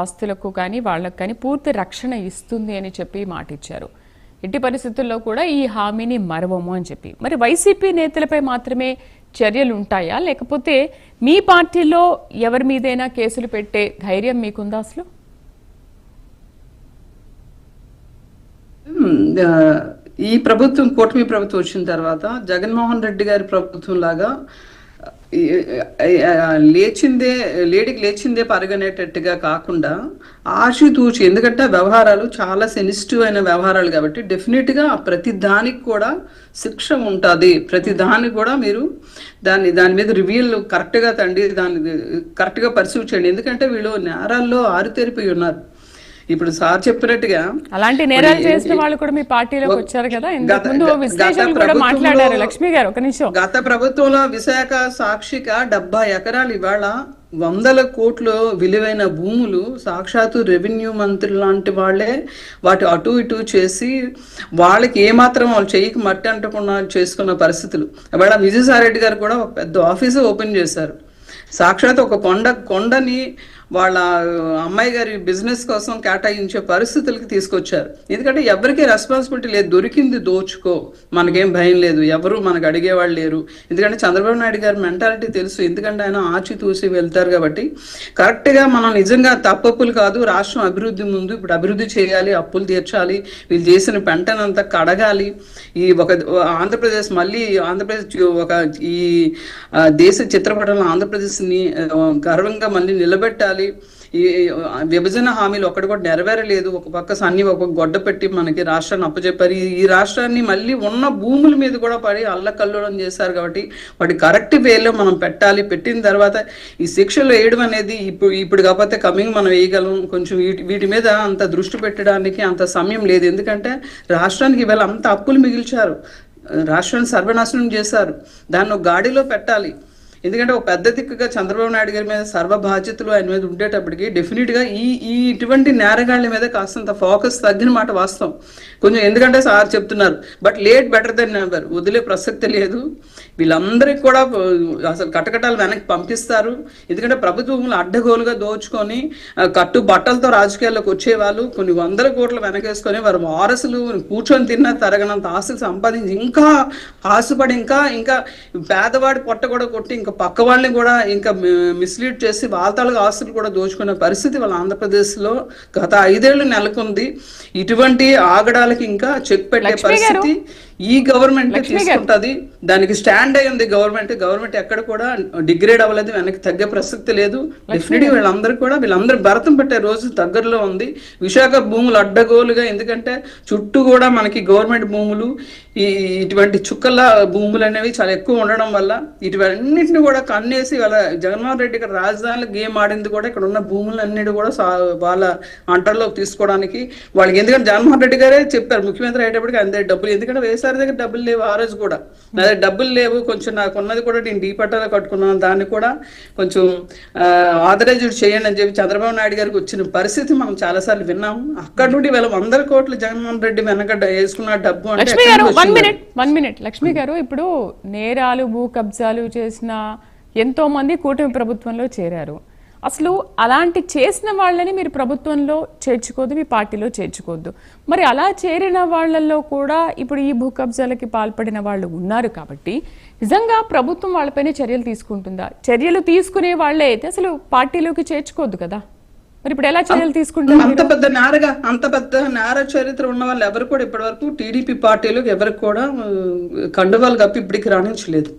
ఆస్తులకు కానీ వాళ్ళకు కానీ పూర్తి రక్షణ ఇస్తుంది అని చెప్పి మాట ఇచ్చారు. ఎట్టి పరిస్థితుల్లో కూడా ఈ హామీని మరవము అని చెప్పి. మరి వైసీపీ నేతలపై మాత్రమే చర్యలు ఉంటాయా, లేకపోతే మీ పార్టీలో ఎవరి మీదైనా కేసులు పెట్టే ధైర్యం మీకుందా అసలు? ఈ ప్రభుత్వం, కూటమి ప్రభుత్వం వచ్చిన తర్వాత జగన్మోహన్ రెడ్డి గారి ప్రభుత్వం లాగా లేడికి లేచిందే పరగనేటట్టుగా కాకుండా ఆచితూచి, ఎందుకంటే వ్యవహారాలు చాలా సెన్సిటివ్ అయిన వ్యవహారాలు కాబట్టి డెఫినెట్గా ప్రతి దానికి కూడా శిక్ష ఉంటుంది. ప్రతి దానికి కూడా మీరు దాని మీద రివ్యూలు కరెక్ట్గా దాన్ని కరెక్ట్గా పర్సీవ్ చేయండి. ఎందుకంటే వీళ్ళు నేరాల్లో ఆరితేరిపోయి ఉన్నారు. ఇప్పుడు సార్ చెప్పినట్టుగా అలాంటి నేరాలు చేసిన వాళ్ళు కూడా మీ పార్టీలోకి వచ్చారు కదా. విశ్లేషకులు కూడా మాట్లాడారు. లక్ష్మి గారు ఒక నిమిషం. గత ప్రభుత్వంలో విశాఖ సాక్షిక 70 ఎకరాలు ఇవాళ 100 కోట్ల విలువైన భూములు సాక్షాత్తు రెవెన్యూ మంత్రి లాంటి వాళ్ళే వాటి అటు ఇటు చేసి వాళ్ళకి ఏమాత్రం వాళ్ళు చెయ్యికి మట్టి అంటకుండా చేసుకున్న పరిస్థితులు. ఇవాళ విజయసాయిరెడ్డి గారు కూడా ఒక పెద్ద ఆఫీసు ఓపెన్ చేశారు. సాక్షాత్ ఒక కొండని వాళ్ళ అమ్మాయి గారి బిజినెస్ కోసం కేటాయించే పరిస్థితులకి తీసుకొచ్చారు. ఎందుకంటే ఎవరికి రెస్పాన్సిబిలిటీ లేదు, దొరికింది దోచుకో, మనకేం భయం లేదు, ఎవరు మనకు అడిగేవాళ్ళు లేరు. ఎందుకంటే చంద్రబాబు నాయుడు గారి మెంటాలిటీ తెలుసు, ఎందుకంటే ఆయన ఆచితూసి వెళ్తారు కాబట్టి. కరెక్ట్గా మనం నిజంగా తప్పప్పులు కాదు, రాష్ట్రం అభివృద్ధి ముందు ఇప్పుడు అభివృద్ధి చేయాలి, అప్పులు తీర్చాలి, వీళ్ళు చేసిన పెంటనంతా కడగాలి. ఈ ఆంధ్రప్రదేశ్ మళ్ళీ ఒక ఈ దేశ చిత్రపటంలో ఆంధ్రప్రదేశ్ని గర్వంగా మళ్ళీ నిలబెట్టాలి. ఈ విభజన హామీలు ఒక్కటి కూడా నెరవేరలేదు. ఒక పక్క సన్ని ఒక గొడ్డ పెట్టి మనకి రాష్ట్రాన్ని అప్పచెప్పారు. ఈ రాష్ట్రాన్ని మళ్ళీ ఉన్న భూముల మీద కూడా పడి అల్లకల్లోలం చేశారు కాబట్టి వాటి కరెక్ట్ వేలో మనం పెట్టాలి. పెట్టిన తర్వాత ఈ శిక్షలు వేయడం అనేది ఇప్పుడు కాకపోతే కమింగ్ మనం వేయగలం. కొంచెం వీటి మీద అంత దృష్టి పెట్టడానికి అంత సమయం లేదు. ఎందుకంటే రాష్ట్రానికి ఇవాళ అంత అప్పులు మిగిల్చారు, రాష్ట్రాన్ని సర్వనాశనం చేశారు. దాన్ని ఒక గాడిలో పెట్టాలి. ఎందుకంటే ఒక పెద్ద దిక్కుగా చంద్రబాబు నాయుడు గారి మీద సర్వ బాధ్యతలు ఆయన మీద ఉండేటప్పటికి డెఫినెట్గా ఇటువంటి నేరగాళ్ల మీద కాస్తంత ఫోకస్ తగ్గిన మాట వాస్తవం కొంచెం. ఎందుకంటే సార్ చెప్తున్నారు, but late better then never, వదిలే ప్రసక్తి లేదు. వీళ్ళందరికీ కూడా అసలు కటకటాలు వెనక్కి పంపిస్తారు. ఎందుకంటే ప్రభుత్వం అడ్డగోలుగా దోచుకొని కట్టు బట్టలతో రాజకీయాల్లోకి వచ్చేవాళ్ళు కొన్ని 100 కోట్లు వెనకేసుకొని వారు వారసులు కూర్చొని తిన్న తరగనంత ఆస్తులు సంపాదించి ఇంకా ఆశపడి ఇంకా పేదవాడి పొట్ట కూడా కొట్టి ఇంకా పక్క వాళ్ళని కూడా ఇంకా మిస్లీడ్ చేసి వాళ్ళ ఆస్తులు కూడా దోచుకునే పరిస్థితి వాళ్ళ ఆంధ్రప్రదేశ్లో గత 5 ఏళ్ళు నెలకొంది. ఇటువంటి ఆగడాలకి ఇంకా చెక్ పెట్టే పరిస్థితి ఈ గవర్నమెంట్ తీసుకుంటుంది. దానికి స్టాండ్ అయి ఉంది గవర్నమెంట్ ఎక్కడ కూడా డిగ్రేడ్ అవ్వలేదు, వెనక్కి తగ్గే ప్రసక్తి లేదు. డెఫినెట్గా వీళ్ళందరూ భరతం పెట్టే రోజు దగ్గరలో ఉంది. విశాఖ భూములు అడ్డగోలుగా, ఎందుకంటే చుట్టూ కూడా మనకి గవర్నమెంట్ భూములు ఇటువంటి చుక్కల భూములు అనేవి చాలా ఎక్కువ ఉండడం వల్ల ఇటువన్నింటిని కూడా కన్నేసి వాళ్ళ జగన్మోహన్ రెడ్డి గారు రాజధానిలో గేమ్ ఆడింది కూడా ఇక్కడ ఉన్న భూములన్నిటి కూడా వాళ్ళ అంటర్లోకి తీసుకోవడానికి వాళ్ళకి. ఎందుకంటే జగన్మోహన్ రెడ్డి గారే చెప్పారు ముఖ్యమంత్రి అయ్యేటప్పటికి అంతే డబ్బులు, ఎందుకంటే వేసారి దగ్గర డబ్బులు లేవు, ఆ రోజు కూడా నా దగ్గర డబ్బులు లేవు, కొంచెం నాకు ఉన్నది కూడా నేను డీ పట్టాలో కట్టుకున్నాను, దాన్ని కూడా కొంచెం ఆథరైజ్డ్ చేయండి అని చెప్పి చంద్రబాబు నాయుడు గారికి వచ్చిన పరిస్థితి మనం చాలాసార్లు విన్నాము. అక్కడ నుండి వీళ్ళ 100 కోట్లు జగన్మోహన్ రెడ్డి వెనక వేసుకున్న డబ్బు అంటే. వన్ మినిట్ లక్ష్మి గారు, ఇప్పుడు నేరాలు భూ కబ్జాలు చేసిన ఎంతో మంది కూటమి ప్రభుత్వంలో చేరారు. అసలు అలాంటి చేసిన వాళ్ళని మీరు ప్రభుత్వంలో చేర్చుకోవద్దు, మీ పార్టీలో చేర్చుకోవద్దు. మరి అలా చేరిన వాళ్ళల్లో కూడా ఇప్పుడు ఈ భూ కబ్జాలకి పాల్పడిన వాళ్ళు ఉన్నారు కాబట్టి నిజంగా ప్రభుత్వం వాళ్ళపైన చర్యలు తీసుకుంటుందా? చర్యలు తీసుకునే వాళ్ళే అయితే అసలు పార్టీలోకి చేర్చుకోవద్దు కదా. మరి ఇప్పుడు ఎలా చర్యలు తీసుకుంటారు? అంత పెద్ద నేర చరిత్ర ఉన్న వాళ్ళు ఎవరు కూడా ఇప్పటి వరకు టీడీపీ పార్టీలోకి ఎవరికి కూడా కండువాలు కప్పి ఇప్పటికి రాణించలేదు.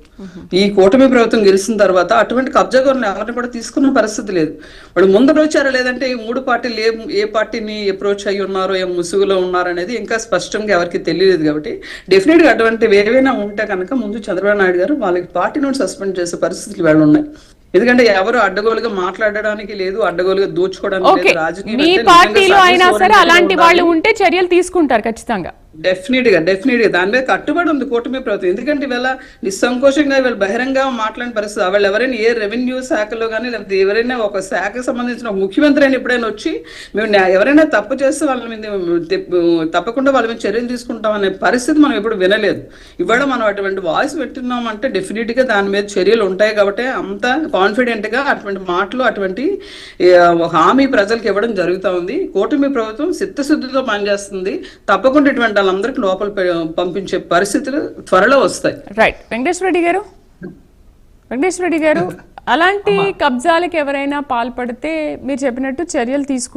ఈ కూటమి ప్రభుత్వం గెలిచిన తర్వాత అటువంటి కబ్జాగోరుని ఎవరిని కూడా తీసుకున్న పరిస్థితి లేదు. వాళ్ళు ముందర వచ్చారా లేదంటే ఈ 3 పార్టీలు ఏ పార్టీని అప్రోచ్ అయ్యి ఉన్నారో, ఏ ముసుగులో ఉన్నారో అనేది ఇంకా స్పష్టంగా ఎవరికి తెలియలేదు. కాబట్టి డెఫినెట్ గా అటువంటి ఏవైనా ఉంటే కనుక ముందు చంద్రబాబు నాయుడు గారు వాళ్ళకి పార్టీ నుండి సస్పెండ్ చేసే పరిస్థితులు వాళ్ళు ఉన్నాయి. ఎందుకంటే ఎవరు అడ్డగోలుగా మాట్లాడడానికి లేదు, అడ్డగోలుగా దోచుకోవడానికి లేదు. రాజకీయ పార్టీలో అయినా సరే అలాంటి వాళ్ళు ఉంటే చర్యలు తీసుకుంటారు ఖచ్చితంగా. డెఫినెట్ గా దాని మీద కట్టుబడి ఉంది కూటమి ప్రభుత్వం. ఎందుకంటే ఇవాళ నిస్సంకోచంగా వీళ్ళు బహిరంగ మాట్లాడిన పరిస్థితి. వాళ్ళు ఎవరైనా ఏ రెవెన్యూ శాఖలో కానీ లేకపోతే ఎవరైనా ఒక శాఖకు సంబంధించిన ఒక ముఖ్యమంత్రి అయినా ఎప్పుడైనా వచ్చి మేము ఎవరైనా తప్పు చేస్తే వాళ్ళ మీద తప్పకుండా వాళ్ళ మీద చర్యలు తీసుకుంటాం అనే పరిస్థితి మనం ఎప్పుడు వినలేదు. ఇవాళ మనం అటువంటి వాయిస్ పెట్టున్నాం అంటే డెఫినెట్ గా దాని మీద చర్యలు ఉంటాయి. కాబట్టి అంత కాన్ఫిడెంట్ గా అటువంటి మాటలు అటువంటి హామీ ప్రజలకు ఇవ్వడం జరుగుతూ ఉంది. కూటమి ప్రభుత్వం చిత్తశుద్ధితో పనిచేస్తుంది. తప్పకుండా ఇటువంటి వాళ్ళందరికీ లోపల పంపించే పరిస్థితులు త్వరలో వస్తాయి. రైట్. వెంకటేశ్వర రెడ్డి గారు అలాంటి కబ్జాలకు ఎవరైనా పాల్పడితే మీరు చెప్పినట్టు చర్యలు తీసుకుంటారు.